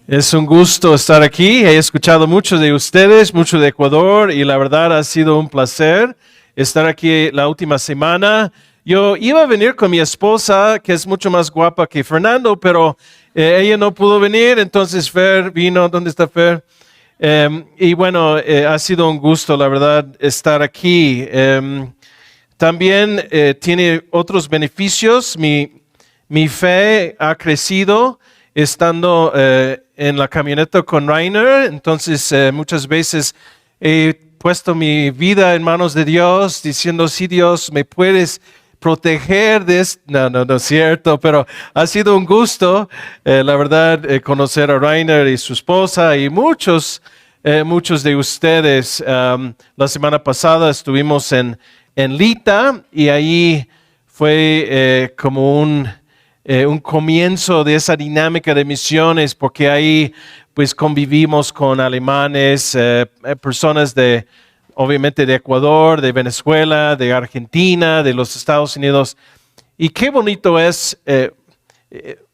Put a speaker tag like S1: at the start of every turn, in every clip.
S1: Es un gusto estar aquí. He escuchado mucho de ustedes, mucho de Ecuador, y la verdad ha sido un placer estar aquí la última semana. Yo iba a venir con mi esposa, que es mucho más guapa que Fernando, pero ella no pudo venir, entonces Fer vino. ¿Dónde está Fer? Y bueno, ha sido un gusto, la verdad, estar aquí. También tiene otros beneficios. Mi fe ha crecido estando en la camioneta con Rainer. Entonces muchas veces he puesto mi vida en manos de Dios, diciendo, sí, Dios, me puedes proteger de esto. No es cierto, pero ha sido un gusto, la verdad, conocer a Rainer y su esposa y muchos de ustedes. La semana pasada estuvimos en Lita y ahí fue como un comienzo de esa dinámica de misiones, porque ahí pues convivimos con alemanes, personas obviamente de Ecuador, de Venezuela, de Argentina, de los Estados Unidos. Y qué bonito es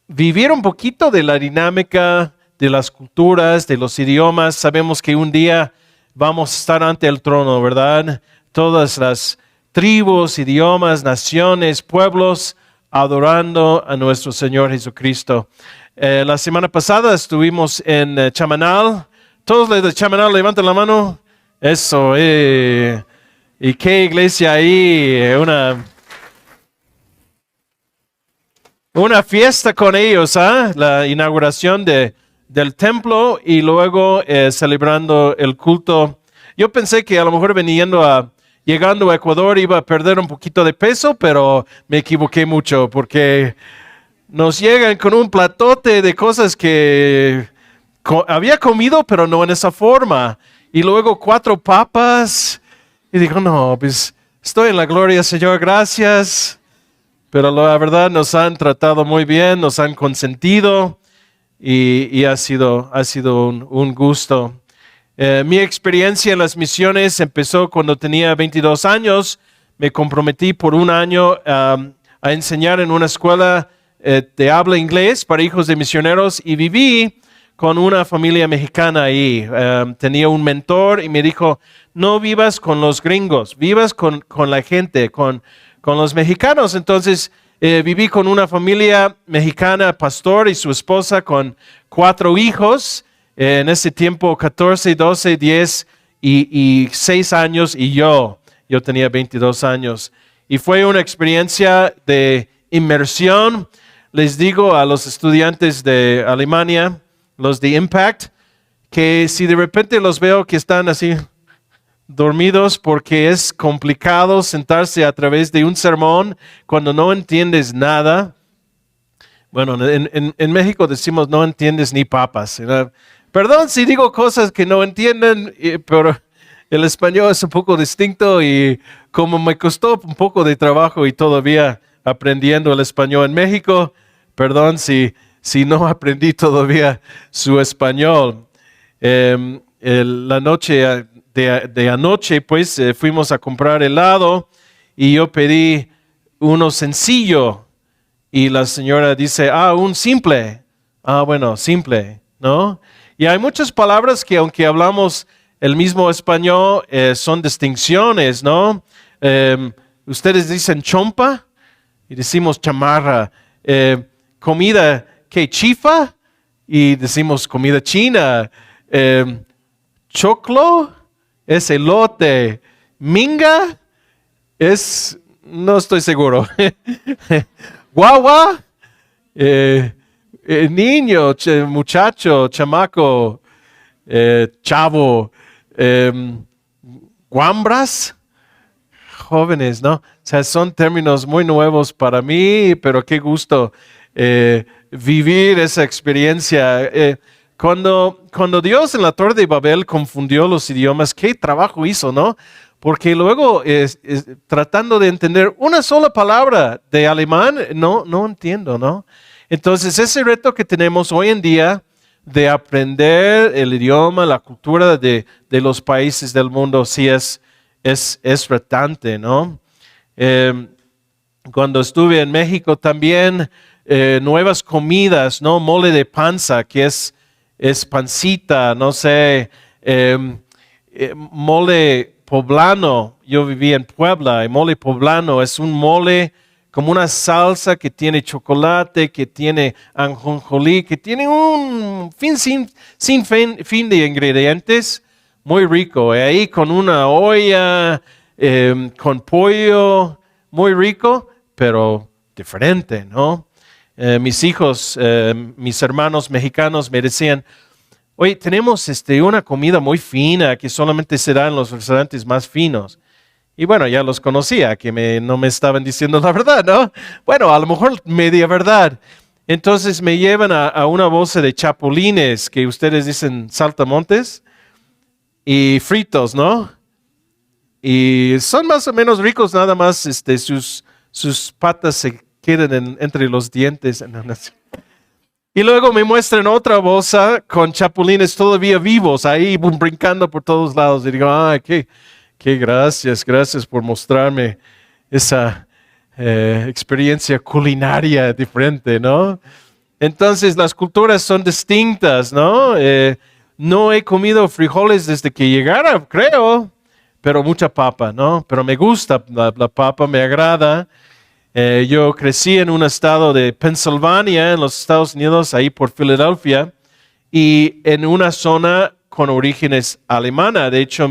S1: vivir un poquito de la dinámica de las culturas, de los idiomas. Sabemos que un día vamos a estar ante el trono, ¿verdad? Todas las tribus, idiomas, naciones, pueblos, adorando a nuestro Señor Jesucristo. La semana pasada estuvimos en Chamanal. Todos los de Chamanal, levanten la mano. Eso, ¿y qué iglesia ahí? Una fiesta con ellos, la inauguración del templo y luego celebrando el culto. Yo pensé que a lo mejor llegando a Ecuador iba a perder un poquito de peso, pero me equivoqué mucho porque nos llegan con un platote de cosas que había comido, pero no en esa forma. Y luego 4 papas. Y digo, no, pues estoy en la gloria, Señor, gracias. Pero la verdad nos han tratado muy bien, nos han consentido y ha sido un gusto. Mi experiencia en las misiones empezó cuando tenía 22 años. Me comprometí por un año a enseñar en una escuela de habla inglés para hijos de misioneros y viví con una familia mexicana ahí. Tenía un mentor y me dijo, no vivas con los gringos, vivas con la gente, con los mexicanos. Entonces viví con una familia mexicana, pastor y su esposa con 4 hijos. En ese tiempo 14, 12, 10 y 6 años y yo tenía 22 años. Y fue una experiencia de inmersión. Les digo a los estudiantes de Alemania, los de Impact, que si de repente los veo que están así dormidos porque es complicado sentarse a través de un sermón cuando no entiendes nada. Bueno, en México decimos no entiendes ni papas, ¿verdad? Perdón si digo cosas que no entienden, pero el español es un poco distinto y como me costó un poco de trabajo y todavía aprendiendo el español en México, perdón si no aprendí todavía su español. La noche de anoche, pues fuimos a comprar helado y yo pedí uno sencillo y la señora dice, un simple. Bueno, simple, ¿no? Y hay muchas palabras que aunque hablamos el mismo español, son distinciones, ¿no? Ustedes dicen chompa y decimos chamarra. Comida que chifa y decimos comida china. Choclo es elote. Minga no estoy seguro. Guagua. Niño, muchacho, chamaco, chavo, guambras, jóvenes, ¿no? O sea, son términos muy nuevos para mí, pero qué gusto vivir esa experiencia. Cuando Dios en la Torre de Babel confundió los idiomas, qué trabajo hizo, ¿no? Porque luego, tratando de entender una sola palabra de alemán, no entiendo, ¿no? Entonces, ese reto que tenemos hoy en día de aprender el idioma, la cultura de los países del mundo, sí es retante, ¿no? Cuando estuve en México también, nuevas comidas, ¿no? Mole de panza, que es es pancita, no sé, mole poblano. Yo viví en Puebla y mole poblano es un mole como una salsa que tiene chocolate, que tiene ajonjolí, que tiene un fin de ingredientes muy rico. Ahí con una olla, con pollo, muy rico, pero diferente, ¿no? Mis hijos, mis hermanos mexicanos me decían, oye, tenemos una comida muy fina que solamente se da en los restaurantes más finos. Y bueno, ya los conocía, que no me estaban diciendo la verdad, ¿no? Bueno, a lo mejor media verdad. Entonces me llevan a una bolsa de chapulines, que ustedes dicen saltamontes, y fritos, ¿no? Y son más o menos ricos, nada más sus patas se quedan entre los dientes. Y luego me muestran otra bolsa con chapulines todavía vivos, ahí brincando por todos lados. Y digo, ay, qué gracias por mostrarme esa experiencia culinaria diferente, ¿no? Entonces las culturas son distintas, ¿no? No he comido frijoles desde que llegara, creo, pero mucha papa, ¿no? Pero me gusta la papa, me agrada. Yo crecí en un estado de Pensilvania, en los Estados Unidos, ahí por Filadelfia, y en una zona con orígenes alemanas. De hecho,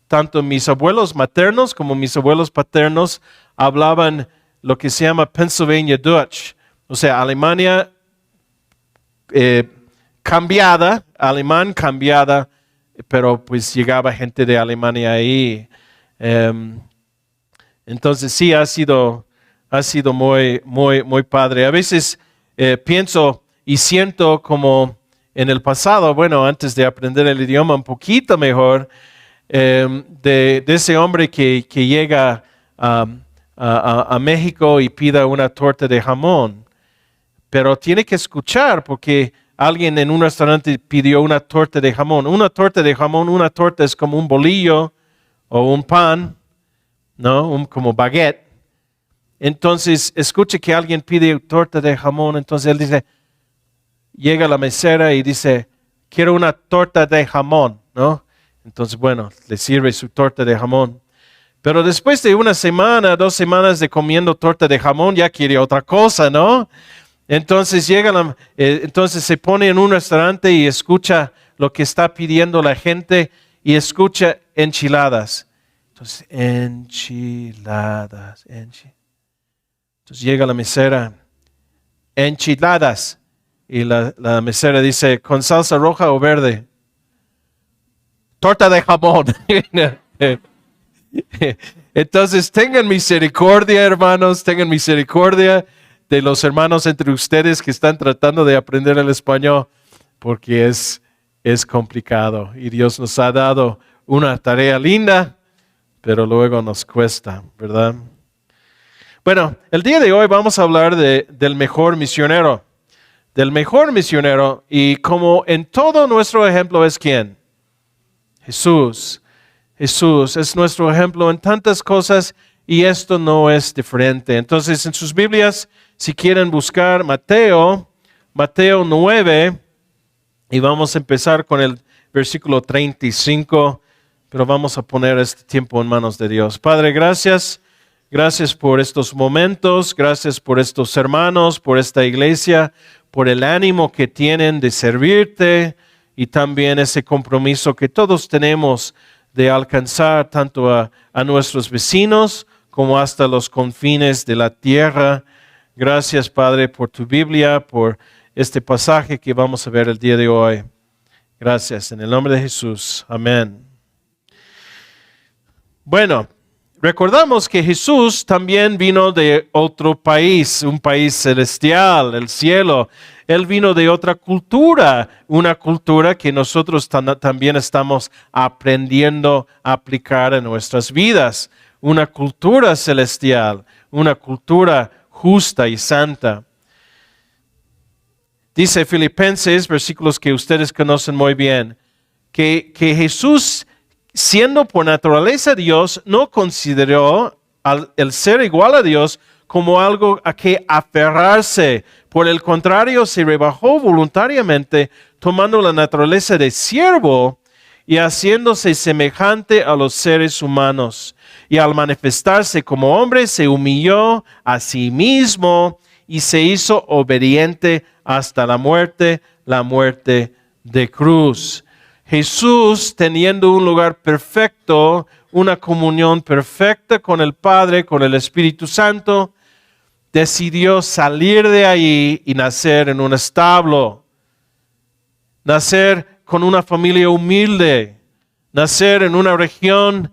S1: tanto mis abuelos maternos como mis abuelos paternos hablaban lo que se llama Pennsylvania Dutch, o sea, Alemania cambiada, alemán cambiada, pero pues llegaba gente de Alemania ahí. Entonces sí, ha sido muy padre. A veces pienso y siento como en el pasado, bueno, antes de aprender el idioma un poquito mejor, de ese hombre que llega a México y pida una torta de jamón, pero tiene que escuchar porque alguien en un restaurante pidió una torta de jamón. Una torta de jamón, una torta es como un bolillo o un pan, ¿no? Como baguette. Entonces, escuche que alguien pide torta de jamón, entonces él dice, llega a la mesera y dice, quiero una torta de jamón, ¿no? Entonces, bueno, le sirve su torta de jamón. Pero después de una semana, 2 semanas de comiendo torta de jamón, ya quiere otra cosa, ¿no? Entonces entonces se pone en un restaurante y escucha lo que está pidiendo la gente y escucha enchiladas. Entonces, enchiladas. Entonces llega la mesera, enchiladas. Y la mesera dice, ¿con salsa roja o verde? Torta de jamón. Entonces, tengan misericordia, hermanos, tengan misericordia de los hermanos entre ustedes que están tratando de aprender el español, porque es complicado y Dios nos ha dado una tarea linda, pero luego nos cuesta, ¿verdad? Bueno, el día de hoy vamos a hablar del mejor misionero, y como en todo nuestro ejemplo es ¿quién? Jesús. Jesús es nuestro ejemplo en tantas cosas y esto no es diferente. Entonces, en sus Biblias, si quieren buscar Mateo 9, y vamos a empezar con el versículo 35, pero vamos a poner este tiempo en manos de Dios. Padre, gracias por estos momentos, gracias por estos hermanos, por esta iglesia, por el ánimo que tienen de servirte y también ese compromiso que todos tenemos de alcanzar tanto a nuestros vecinos como hasta los confines de la tierra. Gracias, Padre, por tu Biblia, por este pasaje que vamos a ver el día de hoy. Gracias, en el nombre de Jesús. Amén. Bueno, recordamos que Jesús también vino de otro país, un país celestial, el cielo. Él vino de otra cultura, una cultura que nosotros también estamos aprendiendo a aplicar en nuestras vidas. Una cultura celestial, una cultura justa y santa. Dice Filipenses, versículos que ustedes conocen muy bien, que Jesús, siendo por naturaleza Dios, no consideró el ser igual a Dios como algo a que aferrarse, Por el contrario, se rebajó voluntariamente, tomando la naturaleza de siervo y haciéndose semejante a los seres humanos. Y al manifestarse como hombre, se humilló a sí mismo y se hizo obediente hasta la muerte de cruz. Jesús, teniendo un lugar perfecto, una comunión perfecta con el Padre, con el Espíritu Santo, decidió salir de ahí y nacer en un establo, nacer con una familia humilde, nacer en una región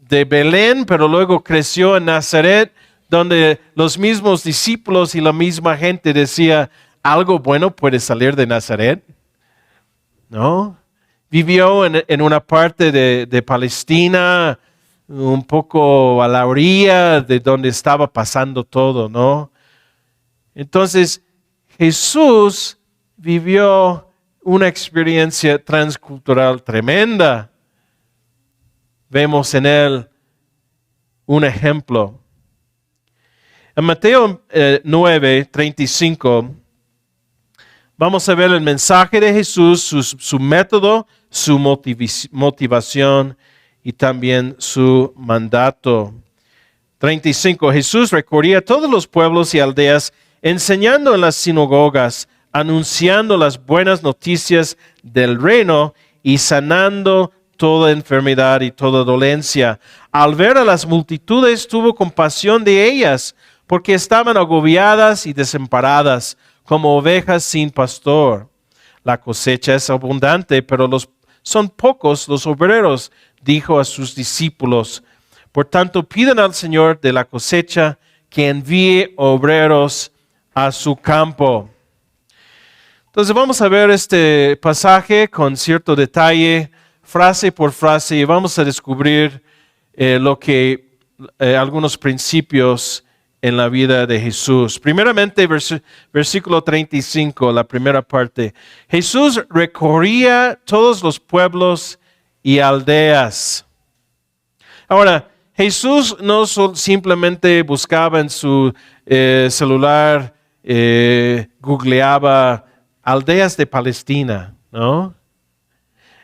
S1: de Belén, pero luego creció en Nazaret, donde los mismos discípulos y la misma gente decía, ¿algo bueno puede salir de Nazaret? ¿No? Vivió en una parte de Palestina, un poco a la orilla de donde estaba pasando todo, ¿no? Entonces, Jesús vivió una experiencia transcultural tremenda. Vemos en él un ejemplo. En Mateo 9:35, vamos a ver el mensaje de Jesús, su método, su motivación y también su mandato. 35. Jesús recorría todos los pueblos y aldeas, enseñando en las sinagogas, anunciando las buenas noticias del reino y sanando toda enfermedad y toda dolencia. Al ver a las multitudes, tuvo compasión de ellas, porque estaban agobiadas y desamparadas, como ovejas sin pastor. La cosecha es abundante, pero son pocos los obreros, dijo a sus discípulos. Por tanto, pidan al Señor de la cosecha que envíe obreros a su campo. Entonces vamos a ver este pasaje con cierto detalle, frase por frase, y vamos a descubrir algunos principios en la vida de Jesús. Primeramente, versículo 35, la primera parte. Jesús recorría todos los pueblos y aldeas. Ahora, Jesús no simplemente buscaba en su celular, googleaba aldeas de Palestina, ¿no?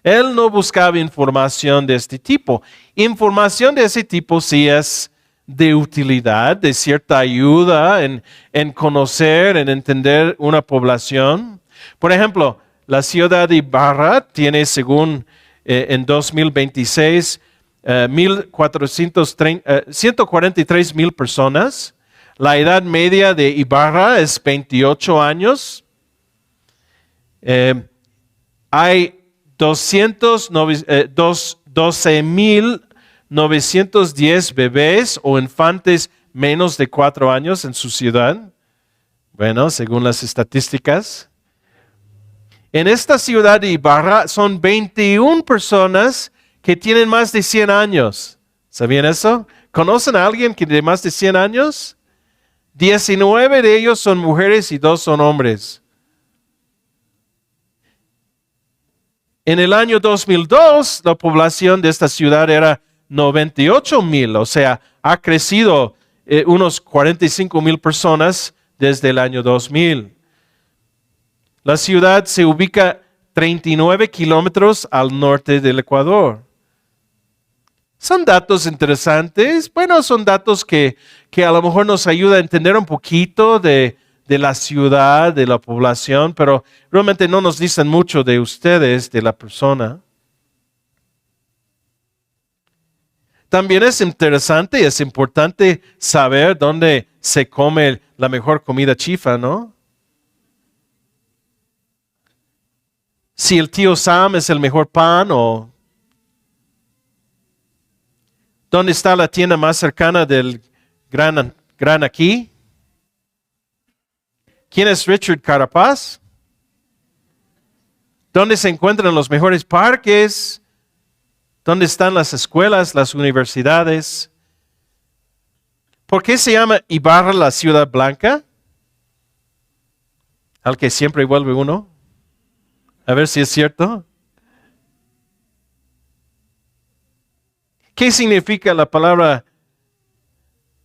S1: Él no buscaba información de este tipo. Información de ese tipo sí es de utilidad, de cierta ayuda en conocer, en entender una población. Por ejemplo, la ciudad de Ibarra tiene, según en 2026, 143,000 personas. La edad media de Ibarra es 28 años. Hay 12,910 bebés o infantes menos de 4 años en su ciudad. Bueno, según las estadísticas. En esta ciudad de Ibarra son 21 personas que tienen más de 100 años. ¿Sabían eso? ¿Conocen a alguien que de más de 100 años? 19 de ellos son mujeres y 2 son hombres. En el año 2002, la población de esta ciudad era 98,000, o sea, ha crecido unos 45,000 personas desde el año 2000. La ciudad se ubica 39 kilómetros al norte del Ecuador. Son datos interesantes, bueno, son datos que a lo mejor nos ayuda a entender un poquito de la ciudad, de la población, pero realmente no nos dicen mucho de ustedes, de la persona. También es interesante y es importante saber dónde se come la mejor comida chifa, ¿no? Si el tío Sam es el mejor pan o dónde está la tienda más cercana del Gran Aquí. ¿Quién es Richard Carapaz? ¿Dónde se encuentran los mejores parques? ¿Dónde están las escuelas, las universidades? ¿Por qué se llama Ibarra la ciudad blanca? Al que siempre vuelve uno. A ver si es cierto. ¿Qué significa la palabra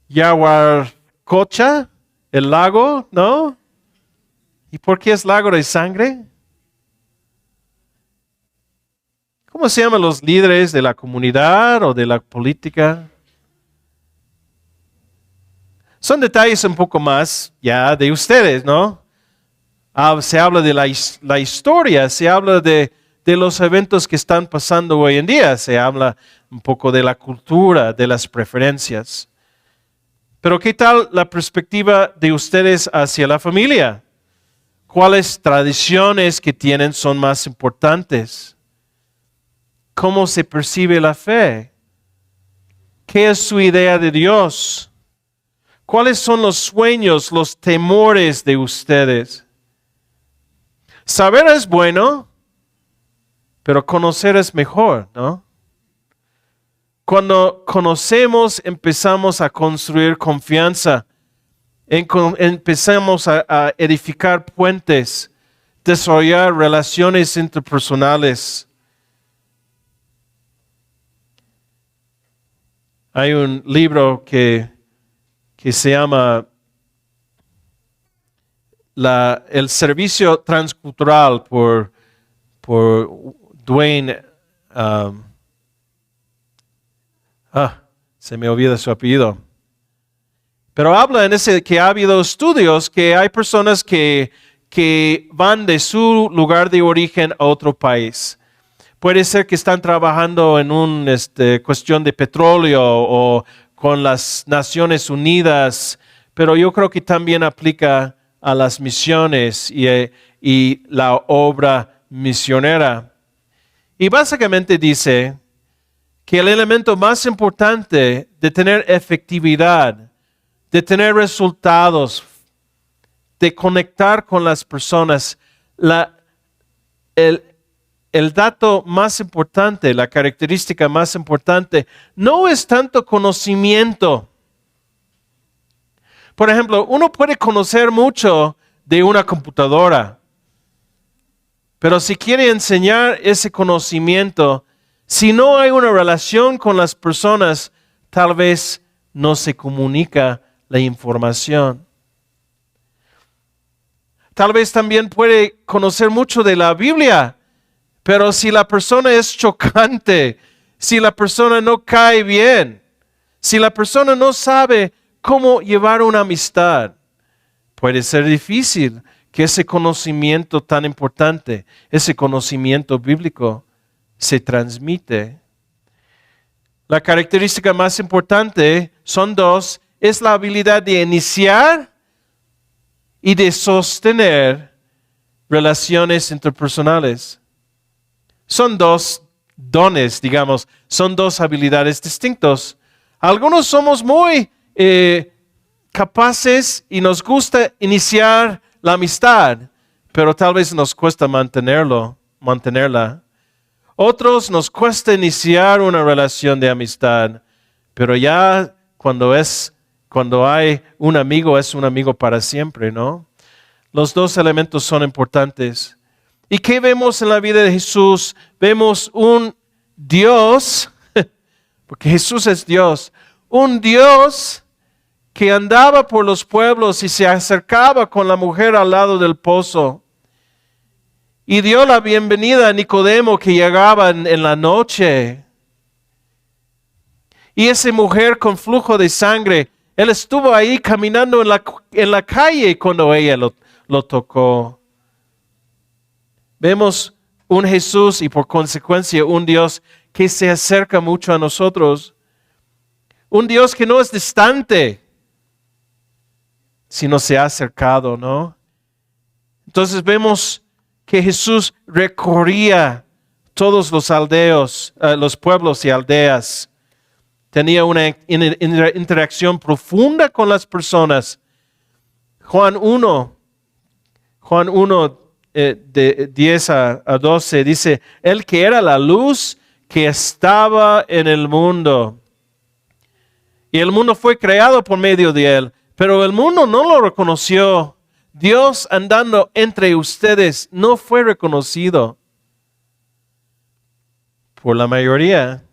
S1: Yaguarcocha? El lago, ¿no? ¿Y por qué es lago de sangre? ¿Cómo se llaman los líderes de la comunidad o de la política? Son detalles un poco más ya de ustedes, ¿no? Se habla de la historia, se habla de los eventos que están pasando hoy en día, se habla un poco de la cultura, de las preferencias. Pero ¿qué tal la perspectiva de ustedes hacia la familia? ¿Cuáles tradiciones que tienen son más importantes? ¿Cómo se percibe la fe? ¿Qué es su idea de Dios? ¿Cuáles son los sueños, los temores de ustedes? Saber es bueno, pero conocer es mejor, ¿no? Cuando conocemos, empezamos a construir confianza, empezamos a edificar puentes, desarrollar relaciones interpersonales. Hay un libro que se llama El Servicio Transcultural por Dwayne, se me olvida su apellido. Pero habla en ese que ha habido estudios que hay personas que van de su lugar de origen a otro país. Puede ser que están trabajando en una cuestión de petróleo o con las Naciones Unidas, pero yo creo que también aplica a las misiones y la obra misionera. Y básicamente dice que el elemento más importante de tener efectividad, de tener resultados, de conectar con las personas, el dato más importante, la característica más importante, no es tanto conocimiento. Por ejemplo, uno puede conocer mucho de una computadora, pero si quiere enseñar ese conocimiento, si no hay una relación con las personas, tal vez no se comunica la información. Tal vez también puede conocer mucho de la Biblia, pero si la persona es chocante, si la persona no cae bien, si la persona no sabe cómo llevar una amistad, puede ser difícil que ese conocimiento tan importante, ese conocimiento bíblico, se transmite. La característica más importante son dos, es la habilidad de iniciar y de sostener relaciones interpersonales. Son dos dones, digamos, son dos habilidades distintas. Algunos somos muy capaces y nos gusta iniciar la amistad, pero tal vez nos cuesta mantenerla. Otros nos cuesta iniciar una relación de amistad, pero ya cuando hay un amigo, es un amigo para siempre, ¿no? Los dos elementos son importantes. ¿Y qué vemos en la vida de Jesús? Vemos un Dios, porque Jesús es Dios, un Dios que andaba por los pueblos y se acercaba con la mujer al lado del pozo. Y dio la bienvenida a Nicodemo que llegaba en la noche. Y esa mujer con flujo de sangre, él estuvo ahí caminando en la calle cuando ella lo tocó. Vemos un Jesús y por consecuencia un Dios que se acerca mucho a nosotros. Un Dios que no es distante, sino se ha acercado, ¿no? Entonces vemos que Jesús recorría todos los los pueblos y aldeas. Tenía una interacción profunda con las personas. Juan 1, de 10 a 12 dice, Él que era la luz que estaba en el mundo. Y el mundo fue creado por medio de Él, pero el mundo no lo reconoció. Dios andando entre ustedes no fue reconocido por la mayoría.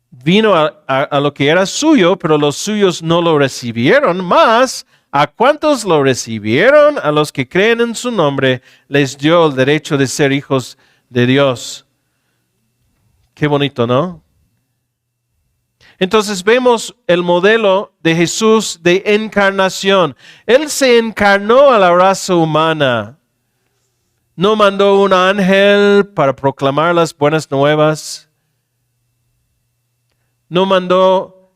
S1: Vino a lo que era suyo, pero los suyos no lo recibieron, mas A cuantos lo recibieron, a los que creen en su nombre, les dio el derecho de ser hijos de Dios. Qué bonito, ¿no? Entonces vemos el modelo de Jesús de encarnación. Él se encarnó a la raza humana. No mandó un ángel para proclamar las buenas nuevas. No mandó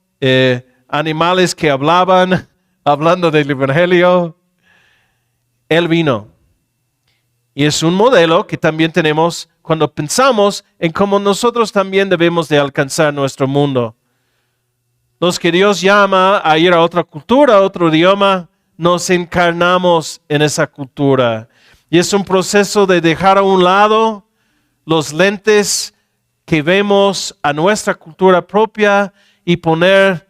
S1: animales que hablaban, hablando del Evangelio. Él vino. Y es un modelo que también tenemos cuando pensamos en cómo nosotros también debemos de alcanzar nuestro mundo. Los que Dios llama a ir a otra cultura, a otro idioma, nos encarnamos en esa cultura. Y es un proceso de dejar a un lado los lentes que vemos a nuestra cultura propia y poner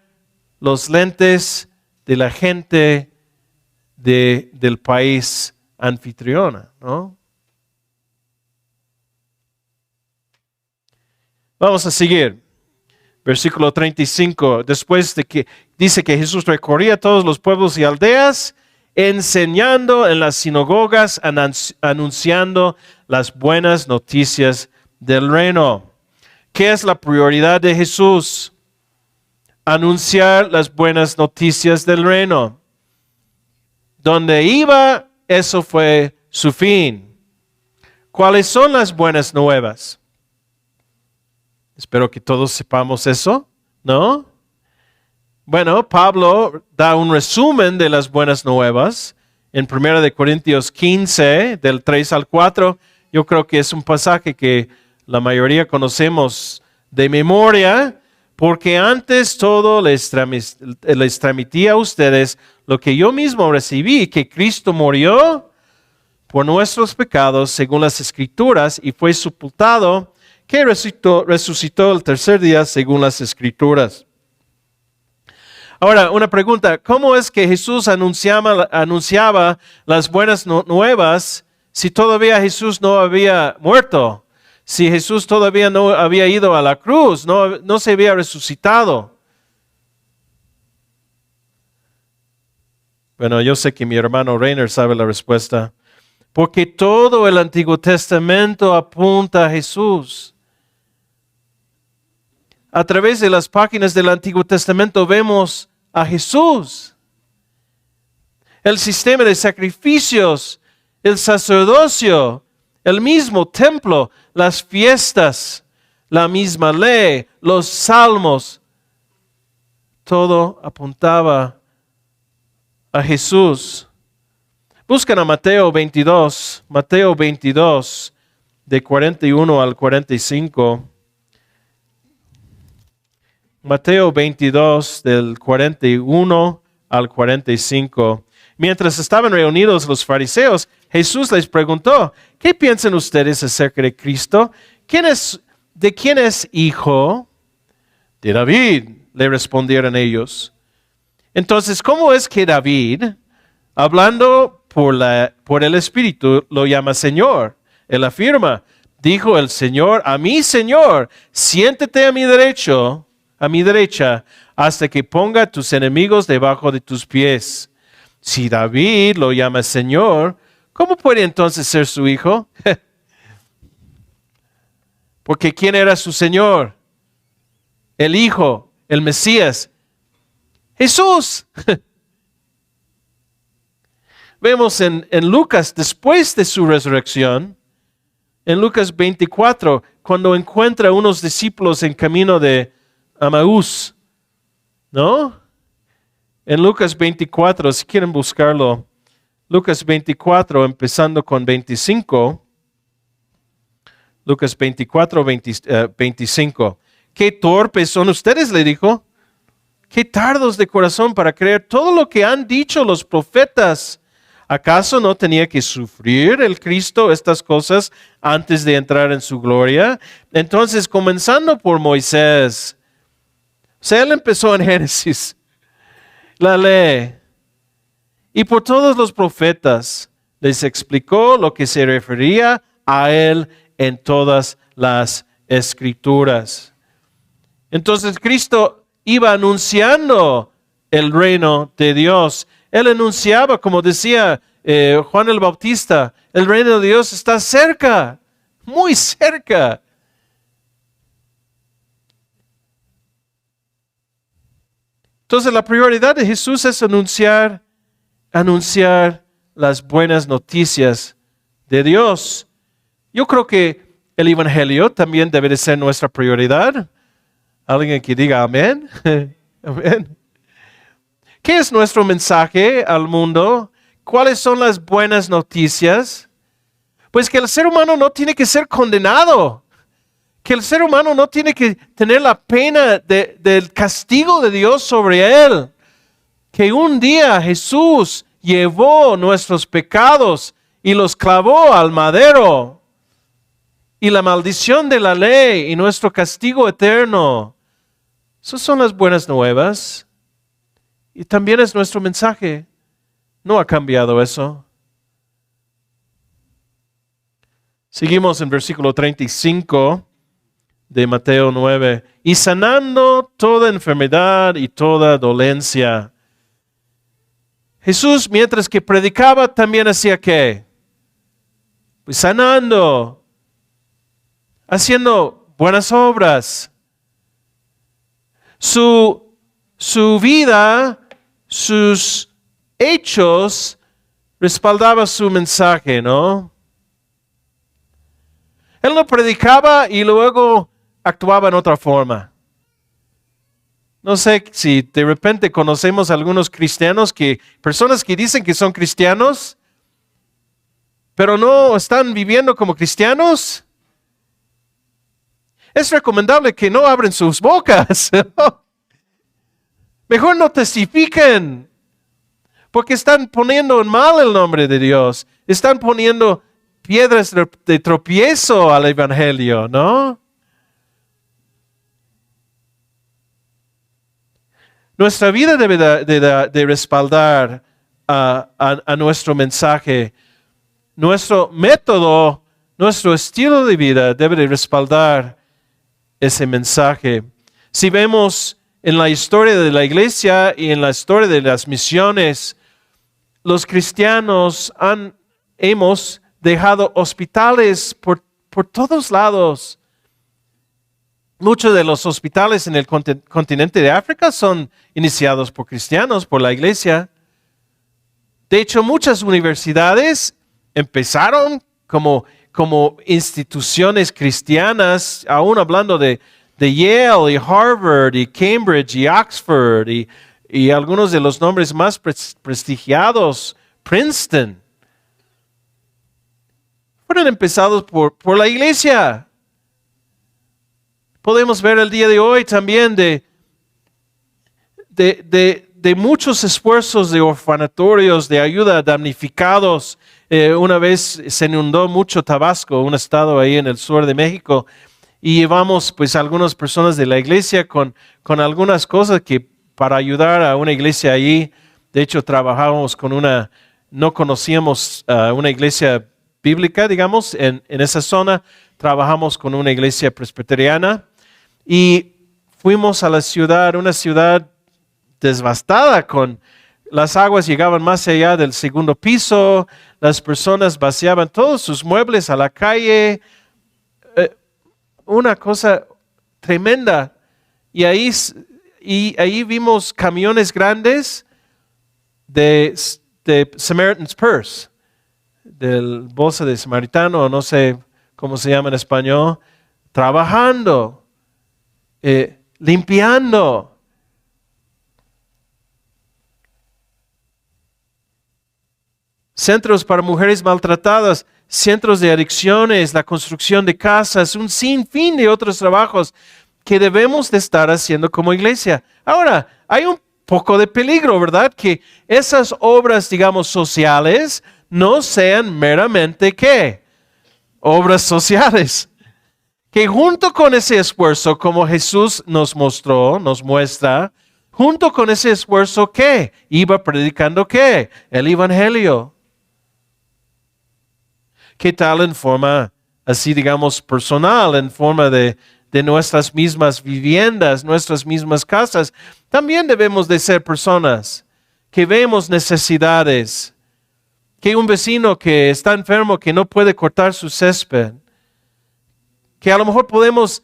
S1: los lentes de la gente del país anfitriona, ¿no? Vamos a seguir. Versículo 35, después de que dice que Jesús recorría todos los pueblos y aldeas, enseñando en las sinagogas, anunciando las buenas noticias del reino. ¿Qué es la prioridad de Jesús? Anunciar las buenas noticias del reino. Donde iba, eso fue su fin. ¿Cuáles son las buenas nuevas? Espero que todos sepamos eso, ¿no? Bueno, Pablo da un resumen de las buenas nuevas en 1 Corintios 15, del 3 al 4. Yo creo que es un pasaje que la mayoría conocemos de memoria, porque antes todo les transmití a ustedes lo que yo mismo recibí, que Cristo murió por nuestros pecados según las Escrituras y fue sepultado, que resucitó el tercer día según las Escrituras. Ahora, una pregunta, ¿cómo es que Jesús anunciaba las buenas nuevas si todavía Jesús no había muerto? Si Jesús todavía no había ido a la cruz, no se había resucitado. Bueno, yo sé que mi hermano Rainer sabe la respuesta. Porque todo el Antiguo Testamento apunta a Jesús. A través de las páginas del Antiguo Testamento vemos a Jesús. El sistema de sacrificios, el sacerdocio, el mismo templo, las fiestas, la misma ley, los salmos, todo apuntaba a Jesús. Buscan a Mateo 22, de 41 al 45. Mateo 22, del 41 al 45. Mientras estaban reunidos los fariseos, Jesús les preguntó, ¿qué piensan ustedes acerca de Cristo? ¿De quién es hijo? De David, le respondieron ellos. Entonces, ¿cómo es que David, hablando por el Espíritu, lo llama Señor? Él afirma, dijo el Señor, a mi Señor, siéntate a mi derecha, hasta que ponga tus enemigos debajo de tus pies. Si David lo llama Señor, ¿cómo puede entonces ser su hijo? Porque ¿quién era su Señor? El Hijo, el Mesías, Jesús. Vemos en Lucas, después de su resurrección, en Lucas 24, cuando encuentra a unos discípulos en camino de Amaús, ¿no? En Lucas 24, si quieren buscarlo, Lucas 24, empezando con 25. Lucas 24, 25. Qué torpes son ustedes, le dijo. Qué tardos de corazón para creer todo lo que han dicho los profetas. ¿Acaso no tenía que sufrir el Cristo estas cosas antes de entrar en su gloria? Entonces, comenzando por Moisés, o sea, él empezó en Génesis, la ley, y por todos los profetas les explicó lo que se refería a él en todas las Escrituras. Entonces Cristo iba anunciando el reino de Dios. Él anunciaba, como decía Juan el Bautista, el reino de Dios está cerca, muy cerca. Entonces la prioridad de Jesús es anunciar las buenas noticias de Dios. Yo creo que el Evangelio también debe de ser nuestra prioridad. ¿Alguien que diga amén? Amén. ¿Qué es nuestro mensaje al mundo? ¿Cuáles son las buenas noticias? Pues que el ser humano no tiene que ser condenado. Que el ser humano no tiene que tener la pena del castigo de Dios sobre él. Que un día Jesús llevó nuestros pecados y los clavó al madero. Y la maldición de la ley y nuestro castigo eterno. Esas son las buenas nuevas. Y también es nuestro mensaje. No ha cambiado eso. Seguimos en versículo 35 de Mateo 9. Y sanando toda enfermedad y toda dolencia. Jesús, mientras que predicaba, también hacía ¿qué? Pues sanando, haciendo buenas obras. Su vida, sus hechos respaldaban su mensaje, ¿no? Él no predicaba y luego actuaba en otra forma. No sé si de repente conocemos a algunos cristianos personas que dicen que son cristianos, pero no están viviendo como cristianos. Es recomendable que no abren sus bocas. Mejor no testifiquen, porque están poniendo en mal el nombre de Dios. Están poniendo piedras de tropiezo al Evangelio, ¿no? Nuestra vida debe de respaldar a nuestro mensaje. Nuestro método, nuestro estilo de vida debe de respaldar ese mensaje. Si vemos en la historia de la iglesia y en la historia de las misiones, los cristianos hemos dejado hospitales por todos lados. Muchos de los hospitales en el continente de África son iniciados por cristianos, por la iglesia. De hecho, muchas universidades empezaron como instituciones cristianas, aún hablando de Yale y Harvard y Cambridge y Oxford y algunos de los nombres más prestigiados, Princeton. Fueron empezados por la iglesia. Podemos ver el día de hoy también de muchos esfuerzos de orfanatorios, de ayuda a damnificados. Una vez se inundó mucho Tabasco, un estado ahí en el sur de México, y llevamos pues algunas personas de la iglesia con algunas cosas que para ayudar a una iglesia allí. De hecho, trabajábamos no conocíamos una iglesia bíblica, digamos, en esa zona. Trabajamos con una iglesia presbiteriana y fuimos a la ciudad, una ciudad devastada, las aguas llegaban más allá del segundo piso, las personas vaciaban todos sus muebles a la calle, una cosa tremenda. Y ahí vimos camiones grandes de Samaritan's Purse, del bolsa de samaritano, no sé cómo se llama en español, trabajando, limpiando. Centros para mujeres maltratadas, centros de adicciones, la construcción de casas, un sinfín de otros trabajos que debemos de estar haciendo como iglesia. Ahora, hay un poco de peligro, ¿verdad? Que esas obras, digamos, sociales no sean meramente, ¿qué? Obras sociales. Que junto con ese esfuerzo, como Jesús nos muestra, junto con ese esfuerzo, ¿qué? Iba predicando, ¿qué? El Evangelio. ¿Qué tal en forma, así digamos, personal, en forma de nuestras mismas viviendas, nuestras mismas casas? También debemos de ser personas que vemos necesidades, que un vecino que está enfermo que no puede cortar su césped, que a lo mejor podemos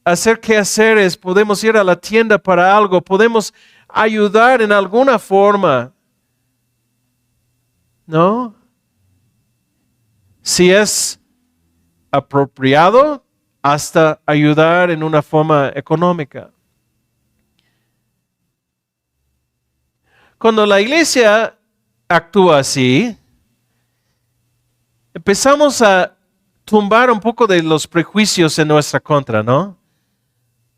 S1: hacer quehaceres, podemos ir a la tienda para algo, podemos ayudar en alguna forma, ¿no? Si es apropiado, hasta ayudar en una forma económica. Cuando la iglesia actúa así, empezamos a tumbar un poco de los prejuicios en nuestra contra, ¿no?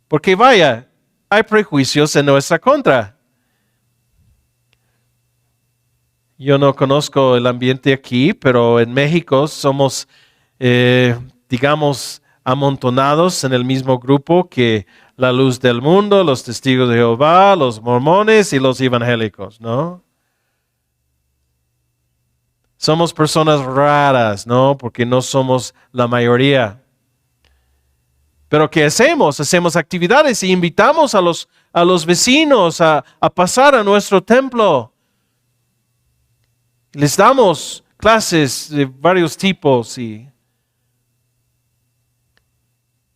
S1: Porque vaya, hay prejuicios en nuestra contra. Yo no conozco el ambiente aquí, pero en México somos, digamos, amontonados en el mismo grupo que la luz del mundo, los testigos de Jehová, los mormones y los evangélicos, ¿no? Somos personas raras, ¿no? Porque no somos la mayoría. Pero ¿qué hacemos? Hacemos actividades y invitamos a los vecinos a pasar a nuestro templo. Les damos clases de varios tipos y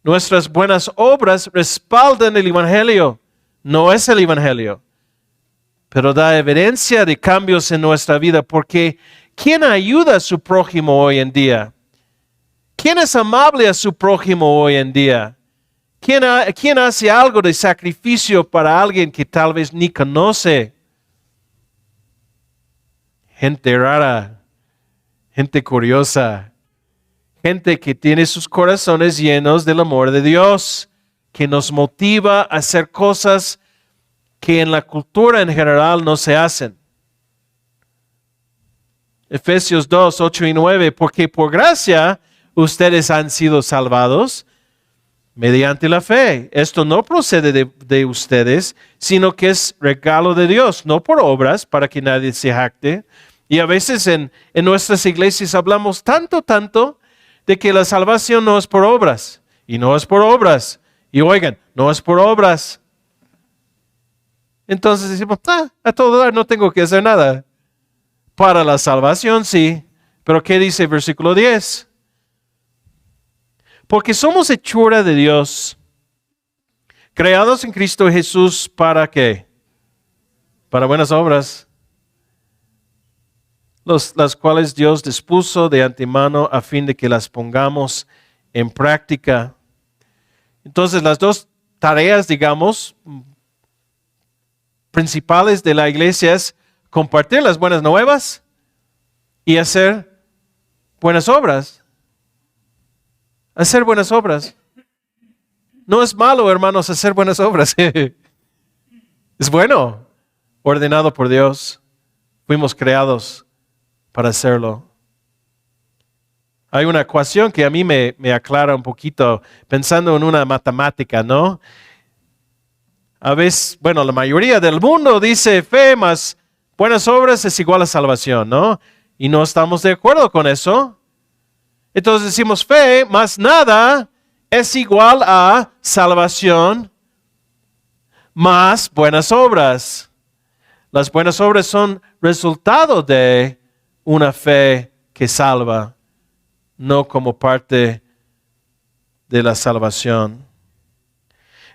S1: nuestras buenas obras respaldan el Evangelio. No es el Evangelio, pero da evidencia de cambios en nuestra vida, porque ¿quién ayuda a su prójimo hoy en día? ¿Quién es amable a su prójimo hoy en día? ¿Quién hace algo de sacrificio para alguien que tal vez ni conoce? Gente rara, gente curiosa, gente que tiene sus corazones llenos del amor de Dios, que nos motiva a hacer cosas que en la cultura en general no se hacen. Efesios 2, 8 y 9, porque por gracia ustedes han sido salvados mediante la fe. Esto no procede de ustedes, sino que es regalo de Dios, no por obras, para que nadie se jacte. Y a veces en nuestras iglesias hablamos tanto de que la salvación no es por obras, y no es por obras. Y oigan, no es por obras. Entonces decimos, a todo dar no tengo que hacer nada. Para la salvación sí, pero ¿qué dice el versículo 10? Porque somos hechura de Dios, creados en Cristo Jesús, ¿para qué? Para buenas obras, las cuales Dios dispuso de antemano a fin de que las pongamos en práctica. Entonces, las dos tareas, digamos, principales de la iglesia es compartir las buenas nuevas y hacer buenas obras. Hacer buenas obras. No es malo, hermanos, hacer buenas obras. Es bueno, ordenado por Dios. Fuimos creados para hacerlo. Hay una ecuación que a mí me aclara un poquito, pensando en una matemática, ¿no? A veces, la mayoría del mundo dice fe más buenas obras es igual a salvación, ¿no? Y no estamos de acuerdo con eso. Entonces decimos fe más nada es igual a salvación más buenas obras. Las buenas obras son resultado de una fe que salva, no como parte de la salvación.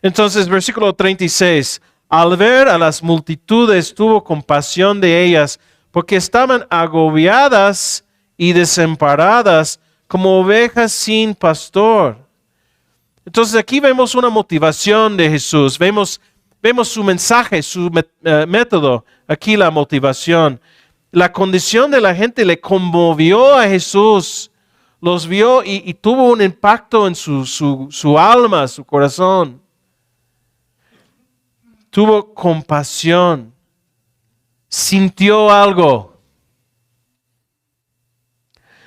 S1: Entonces, versículo 36, al ver a las multitudes tuvo compasión de ellas, porque estaban agobiadas y desamparadas como ovejas sin pastor. Entonces aquí vemos una motivación de Jesús, vemos su mensaje, su método, aquí la motivación. La condición de la gente le conmovió a Jesús, los vio y tuvo un impacto en su alma, su corazón. Tuvo compasión, sintió algo.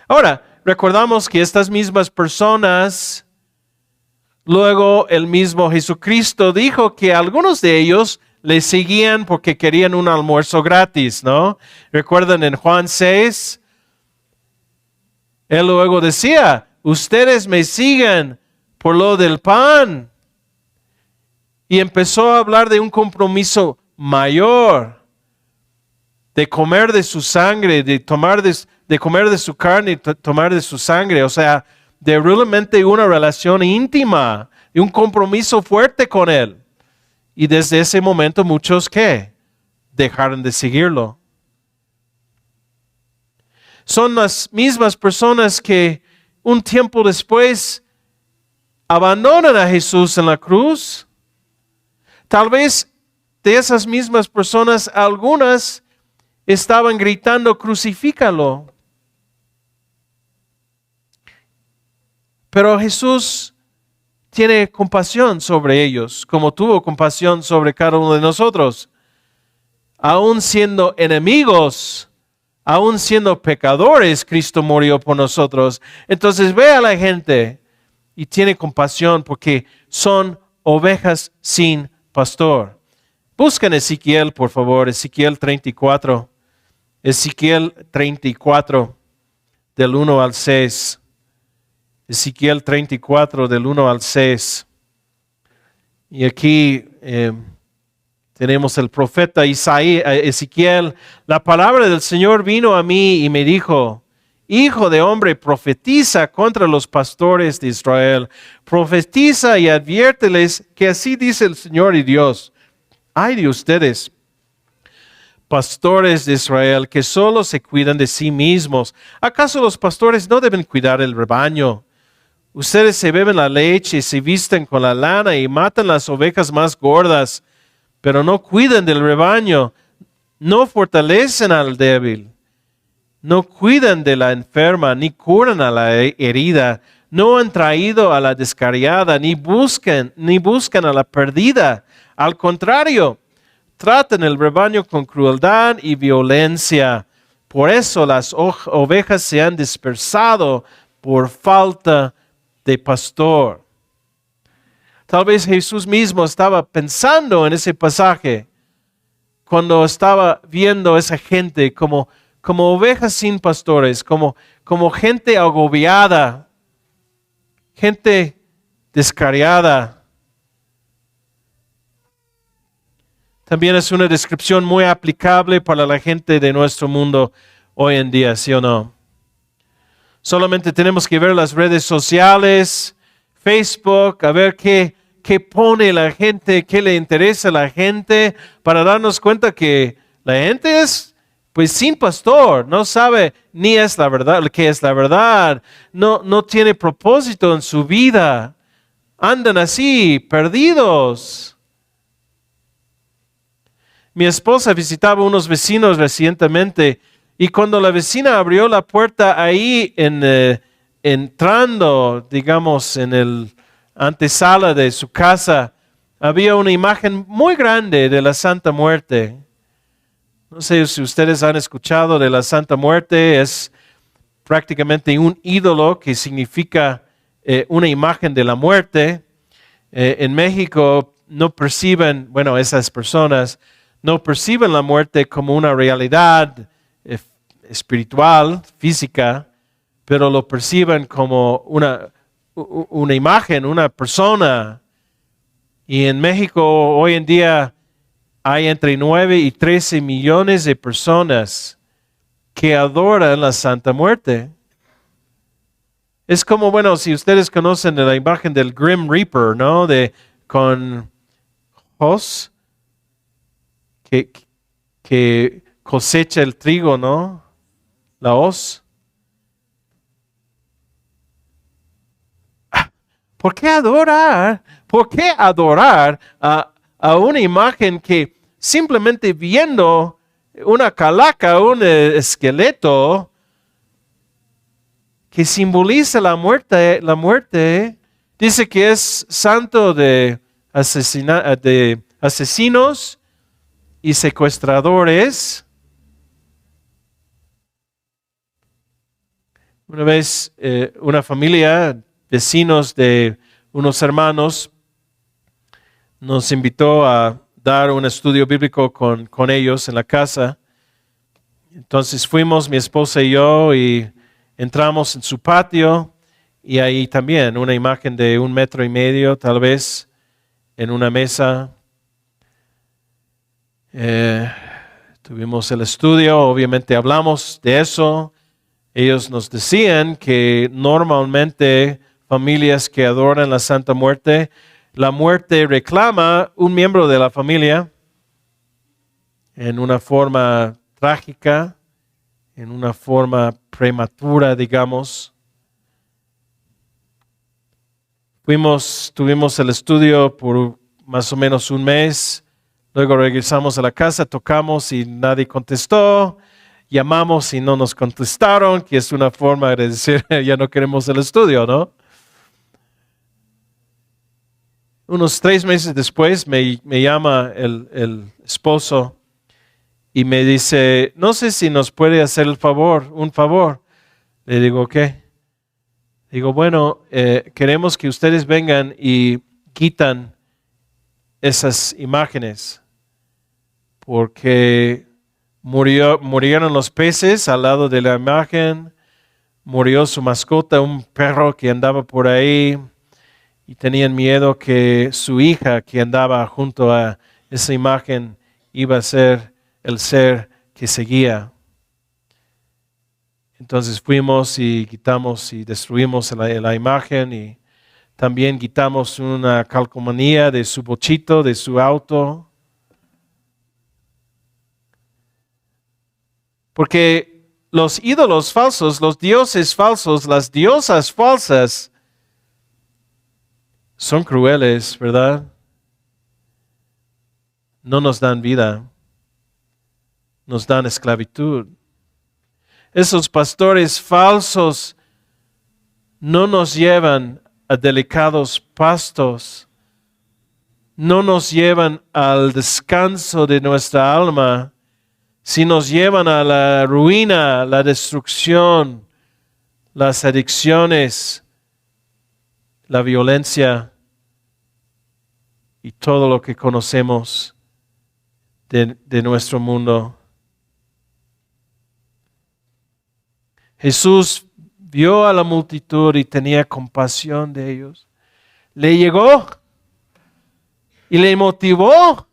S1: Ahora, recordamos que estas mismas personas, luego el mismo Jesucristo dijo que algunos de ellos le seguían porque querían un almuerzo gratis, ¿no? Recuerdan en Juan 6, él luego decía, ustedes me siguen por lo del pan. Y empezó a hablar de un compromiso mayor. de comer de su sangre, de comer de su carne y tomar de su sangre. O sea, de realmente una relación íntima y un compromiso fuerte con Él. Y desde ese momento muchos, ¿qué? Dejaron de seguirlo. Son las mismas personas que un tiempo después abandonan a Jesús en la cruz. Tal vez de esas mismas personas, algunas estaban gritando, crucifícalo. Pero Jesús tiene compasión sobre ellos, como tuvo compasión sobre cada uno de nosotros. Aún siendo enemigos, aún siendo pecadores, Cristo murió por nosotros. Entonces ve a la gente y tiene compasión porque son ovejas sin pastor. Busquen Ezequiel, por favor, Ezequiel 34. Ezequiel 34, del 1 al 6. Ezequiel 34, del 1 al 6. Y aquí tenemos el profeta Ezequiel. La palabra del Señor vino a mí y me dijo: Hijo de hombre, profetiza contra los pastores de Israel. Profetiza y adviérteles que así dice el Señor y Dios. Ay de ustedes, pastores de Israel, que solo se cuidan de sí mismos. ¿Acaso los pastores no deben cuidar el rebaño? Ustedes se beben la leche y se visten con la lana y matan las ovejas más gordas, pero no cuidan del rebaño, no fortalecen al débil, no cuidan de la enferma, ni curan a la herida, no han traído a la descarriada, ni buscan a la perdida. Al contrario, tratan el rebaño con crueldad y violencia. Por eso las ovejas se han dispersado por falta de pastor. Tal vez Jesús mismo estaba pensando en ese pasaje cuando estaba viendo a esa gente como ovejas sin pastores, como gente agobiada, gente descarriada. También es una descripción muy aplicable para la gente de nuestro mundo hoy en día, ¿sí o no? Solamente tenemos que ver las redes sociales, Facebook, a ver qué pone la gente, qué le interesa a la gente, para darnos cuenta que la gente es pues sin pastor, no sabe ni es la verdad, qué es la verdad, no tiene propósito en su vida, andan así, perdidos. Mi esposa visitaba unos vecinos recientemente y cuando la vecina abrió la puerta ahí entrando, digamos, en el antesala de su casa, había una imagen muy grande de la Santa Muerte. No sé si ustedes han escuchado de la Santa Muerte, es prácticamente un ídolo que significa una imagen de la muerte. En México no perciben, bueno, esas personas no perciben la muerte como una realidad espiritual, física, pero lo perciben como una imagen, una persona. Y en México hoy en día hay entre 9 y 13 millones de personas que adoran la Santa Muerte. Es como, bueno, si ustedes conocen la imagen del Grim Reaper, ¿no? Con Hoz, que cosecha el trigo, ¿no? La hoz. ¿Por qué adorar? ¿Por qué adorar a una imagen que simplemente viendo una calaca, un esqueleto que simboliza la muerte, dice que es santo de asesinos y secuestradores? Una vez una familia, vecinos de unos hermanos, nos invitó a dar un estudio bíblico con ellos en la casa. Entonces fuimos, mi esposa y yo, y entramos en su patio, y ahí también una imagen de 1,5 metros, tal vez, en una mesa. Tuvimos el estudio, obviamente hablamos de eso. Ellos nos decían que normalmente familias que adoran la Santa Muerte, la muerte reclama un miembro de la familia en una forma trágica, en una forma prematura, digamos. Tuvimos el estudio por más o menos un mes, luego regresamos a la casa, tocamos y nadie contestó, llamamos y no nos contestaron, que es una forma de decir, ya no queremos el estudio, ¿no? Unos 3 meses después me llama el esposo y me dice, no sé si nos puede hacer un favor. Le digo, ¿qué? Digo, bueno, queremos que ustedes vengan y quitan esas imágenes porque murieron los peces al lado de la imagen, murió su mascota, un perro que andaba por ahí y tenían miedo que su hija que andaba junto a esa imagen iba a ser el ser que seguía. Entonces fuimos y quitamos y destruimos la imagen y también quitamos una calcomanía de su bochito, de su auto. Porque los ídolos falsos, los dioses falsos, las diosas falsas son crueles, ¿verdad? No nos dan vida, nos dan esclavitud. Esos pastores falsos no nos llevan a delicados pastos, no nos llevan al descanso de nuestra alma, sino nos llevan a la ruina, la destrucción, las adicciones, la violencia y todo lo que conocemos de nuestro mundo. Jesús vio a la multitud y tenía compasión de ellos. Le llegó y le motivó.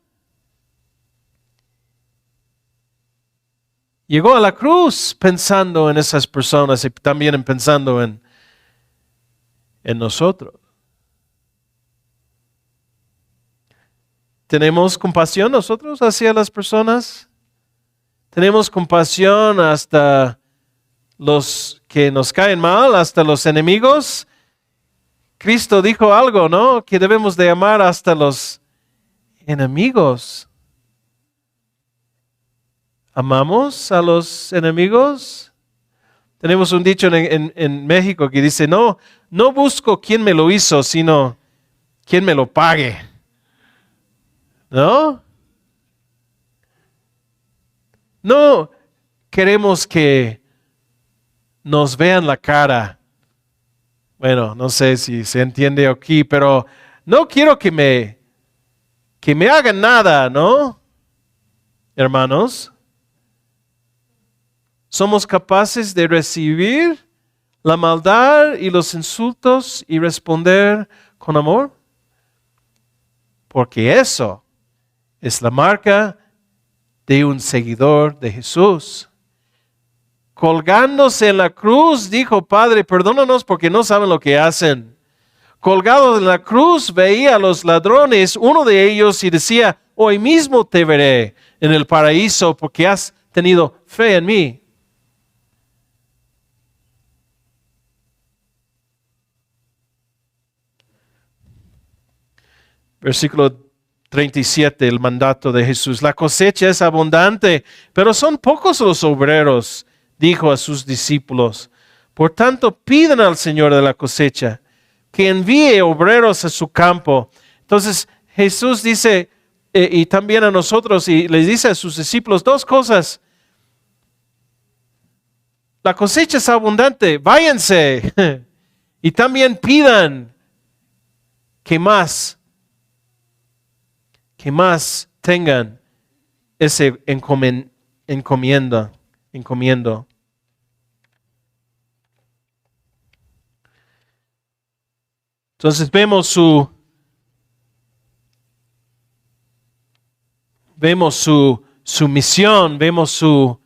S1: Llegó a la cruz pensando en esas personas y también pensando en nosotros. ¿Tenemos compasión nosotros hacia las personas? ¿Tenemos compasión hasta los que nos caen mal, hasta los enemigos? Cristo dijo algo, ¿no? Que debemos de amar hasta los enemigos. ¿Amamos a los enemigos? Tenemos un dicho en México que dice, no busco quién me lo hizo, sino quién me lo pague. ¿No? No queremos que nos vean la cara. Bueno, no sé si se entiende aquí, pero no quiero que me hagan nada, ¿no? Hermanos, somos capaces de recibir la maldad y los insultos y responder con amor, porque eso es la marca de un seguidor de Jesús. Colgándose en la cruz, dijo, Padre, perdónanos porque no saben lo que hacen. Colgado en la cruz, veía a los ladrones, uno de ellos, y decía, hoy mismo te veré en el paraíso porque has tenido fe en mí. Versículo 37, el mandato de Jesús. La cosecha es abundante, pero son pocos los obreros, dijo a sus discípulos. Por tanto, pidan al Señor de la cosecha que envíe obreros a su campo. Entonces, Jesús dice, y también a nosotros, y les dice a sus discípulos dos cosas. La cosecha es abundante, váyanse. Y también pidan que más tengan ese encomiendo. Entonces vemos su misión, vemos su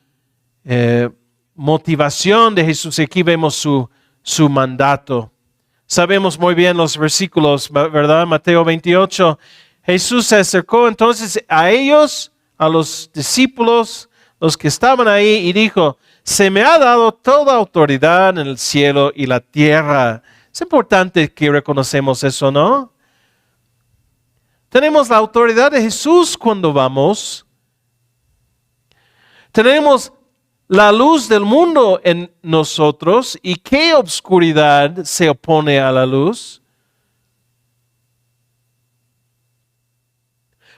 S1: motivación de Jesús. Aquí vemos su mandato. Sabemos muy bien los versículos, ¿verdad? Mateo 28. Jesús se acercó entonces a ellos, a los discípulos, los que estaban ahí, y dijo: se me ha dado toda autoridad en el cielo y la tierra. Es importante que reconocemos eso, ¿no? Tenemos la autoridad de Jesús cuando vamos. Tenemos la luz del mundo en nosotros. ¿Y qué obscuridad se opone a la luz?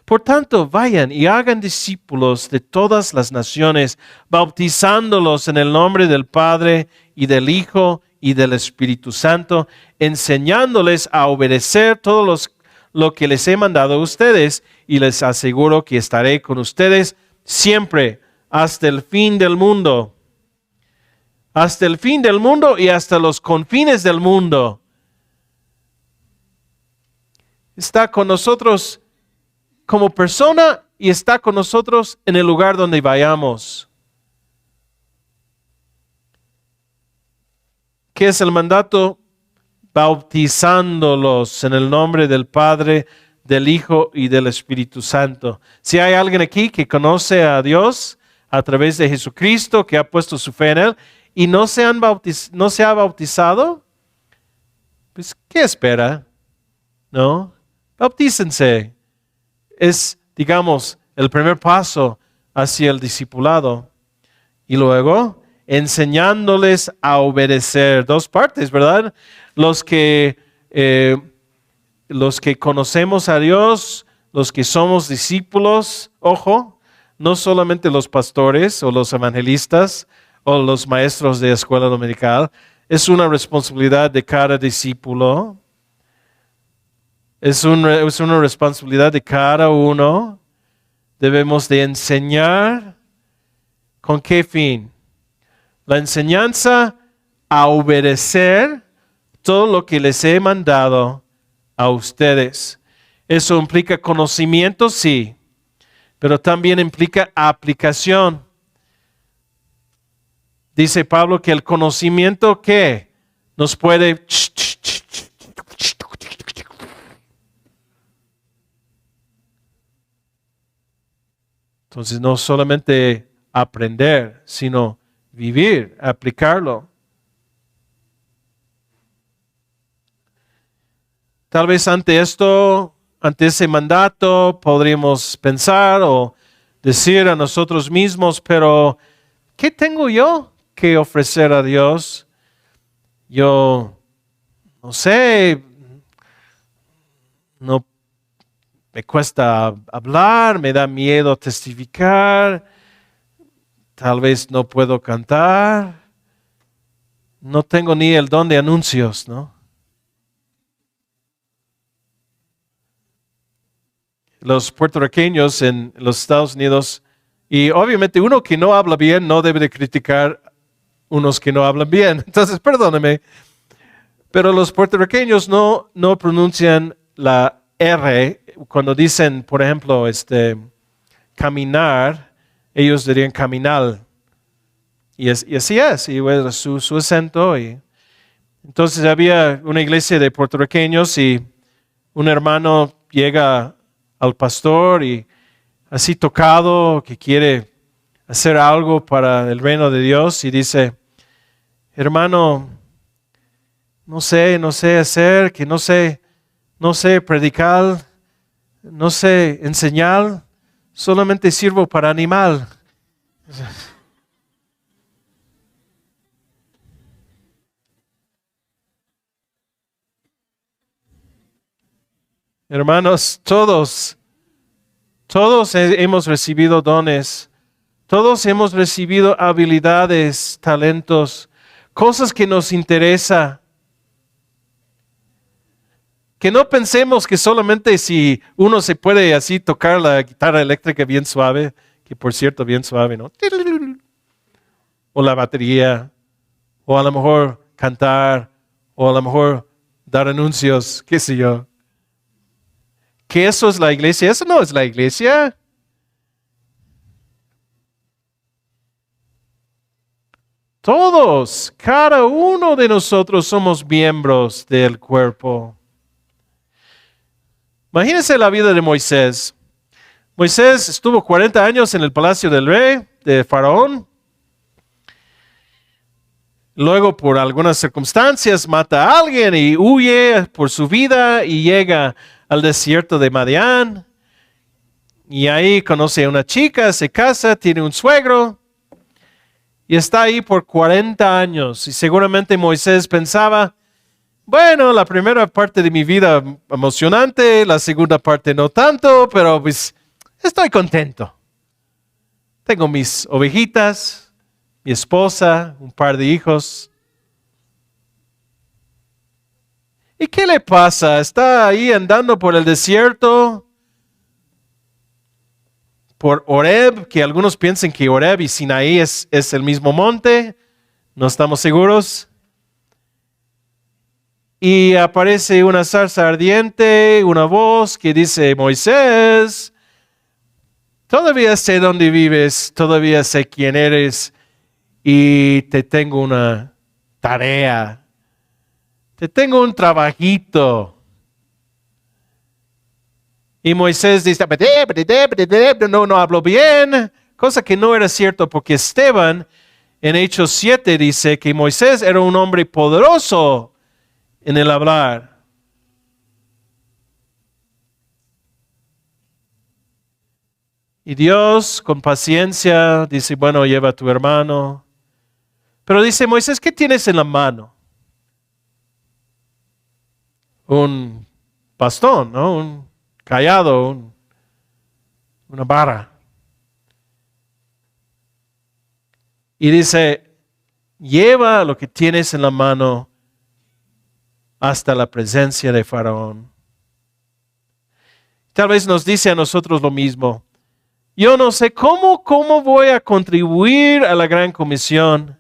S1: Por tanto, vayan y hagan discípulos de todas las naciones, bautizándolos en el nombre del Padre y del Hijo y del Espíritu Santo, enseñándoles a obedecer todo lo que les he mandado a ustedes, y les aseguro que estaré con ustedes siempre hasta el fin del mundo. Hasta el fin del mundo y hasta los confines del mundo. Está con nosotros como persona y está con nosotros en el lugar donde vayamos. ¿Qué es el mandato? Bautizándolos en el nombre del Padre, del Hijo y del Espíritu Santo. Si hay alguien aquí que conoce a Dios a través de Jesucristo, que ha puesto su fe en Él y no se ha bautizado, pues ¿qué espera? ¿No? Bautícense. Es, digamos, el primer paso hacia el discipulado. Y luego, enseñándoles a obedecer. Dos partes, ¿verdad? Los que conocemos a Dios, los que somos discípulos, ojo, no solamente los pastores o los evangelistas o los maestros de escuela dominical, es una responsabilidad de cada discípulo. Es una responsabilidad de cada uno. Debemos de enseñar. ¿Con qué fin? La enseñanza a obedecer todo lo que les he mandado a ustedes. Eso implica conocimiento, sí, pero también implica aplicación. Dice Pablo que el conocimiento, ¿qué? Nos puede... Entonces no solamente aprender, sino vivir, aplicarlo. Tal vez ante ese mandato, podríamos pensar o decir a nosotros mismos, pero ¿qué tengo yo que ofrecer a Dios? Yo no sé, no me cuesta hablar, me da miedo testificar, tal vez no puedo cantar, no tengo ni el don de anuncios, ¿no? Los puertorriqueños en los Estados Unidos, y obviamente uno que no habla bien no debe de criticar unos que no hablan bien, entonces perdóneme, pero los puertorriqueños no pronuncian la R cuando dicen, por ejemplo, caminar, ellos dirían caminar. Y así es, y su acento. Y entonces había una iglesia de puertorriqueños y un hermano llega al pastor y así tocado, que quiere hacer algo para el reino de Dios, y dice: hermano, no sé hacer, que no sé predicar, no sé enseñar, solamente sirvo para animar. Hermanos, todos hemos recibido dones, todos hemos recibido habilidades, talentos, cosas que nos interesan. Que no pensemos que solamente si uno se puede así tocar la guitarra eléctrica bien suave, que por cierto bien suave, ¿no? O la batería, o a lo mejor cantar, o a lo mejor dar anuncios, qué sé yo. Que eso es la iglesia. Eso no es la iglesia. Todos, cada uno de nosotros somos miembros del cuerpo. Imagínense la vida de Moisés. Moisés estuvo 40 años en el palacio del rey, de Faraón. Luego, por algunas circunstancias, mata a alguien y huye por su vida y llega al desierto de Madián. Y ahí conoce a una chica, se casa, tiene un suegro y está ahí por 40 años. Y seguramente Moisés pensaba, bueno, la primera parte de mi vida emocionante, la segunda parte no tanto, pero pues estoy contento. Tengo mis ovejitas, mi esposa, un par de hijos. ¿Y qué le pasa? Está ahí andando por el desierto, por Horeb, que algunos piensan que Horeb y Sinaí es el mismo monte. No estamos seguros. Y aparece una zarza ardiente, una voz que dice, Moisés, todavía sé dónde vives, todavía sé quién eres. Y te tengo una tarea, te tengo un trabajito. Y Moisés dice, no hablo bien, cosa que no era cierto porque Esteban en Hechos 7 dice que Moisés era un hombre poderoso en el hablar. Y Dios con paciencia dice, bueno, lleva a tu hermano. Pero dice Moisés, ¿qué tienes en la mano? Un bastón, ¿no? Un cayado, una vara. Y dice, lleva lo que tienes en la mano hasta la presencia de Faraón. Tal vez nos dice a nosotros lo mismo. Yo no sé cómo voy a contribuir a la gran comisión.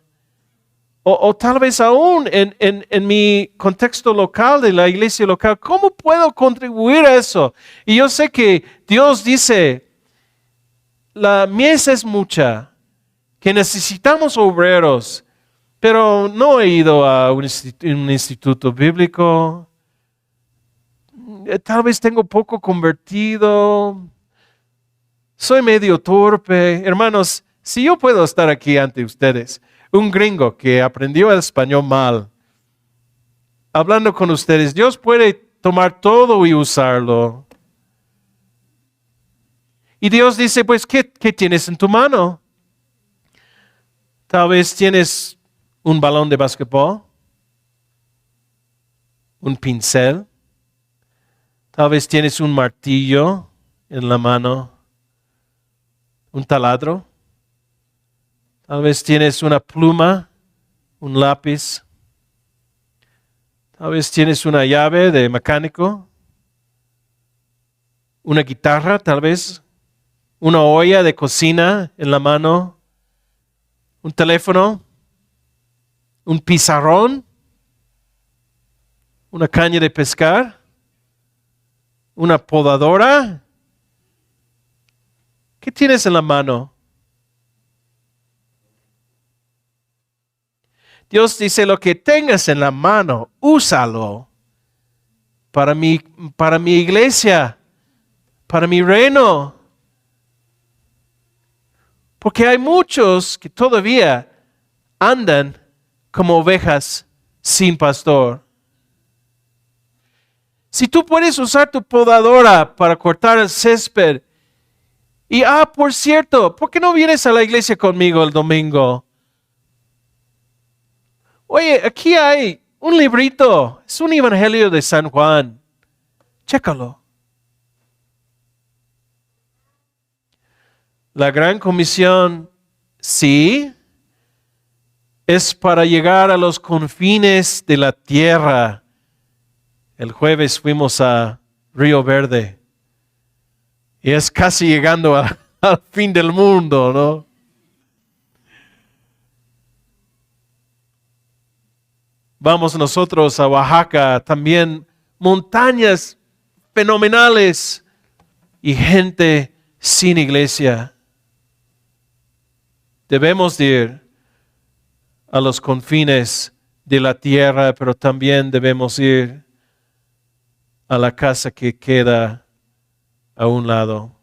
S1: O tal vez aún en mi contexto local, de la iglesia local, ¿cómo puedo contribuir a eso? Y yo sé que Dios dice, la mies es mucha, que necesitamos obreros, pero no he ido a un instituto bíblico, tal vez tengo poco convertido, soy medio torpe. Hermanos, si yo puedo estar aquí ante ustedes, un gringo que aprendió el español mal, hablando con ustedes, Dios puede tomar todo y usarlo. Y Dios dice, pues, ¿qué tienes en tu mano? Tal vez tienes un balón de básquetbol, un pincel, tal vez tienes un martillo en la mano, un taladro, tal vez tienes una pluma, un lápiz, tal vez tienes una llave de mecánico, una guitarra, tal vez, una olla de cocina en la mano, un teléfono, un pizarrón, una caña de pescar, una podadora. ¿Qué tienes en la mano? Dios dice, lo que tengas en la mano, úsalo para mi iglesia, para mi reino. Porque hay muchos que todavía andan como ovejas sin pastor. Si tú puedes usar tu podadora para cortar el césped, y por cierto, ¿por qué no vienes a la iglesia conmigo el domingo? Oye, aquí hay un librito, es un evangelio de San Juan. Chécalo. La gran comisión, sí, es para llegar a los confines de la tierra. El jueves fuimos a Río Verde y es casi llegando al fin del mundo, ¿no? Vamos nosotros a Oaxaca, también montañas fenomenales y gente sin iglesia. Debemos de ir a los confines de la tierra, pero también debemos ir a la casa que queda a un lado.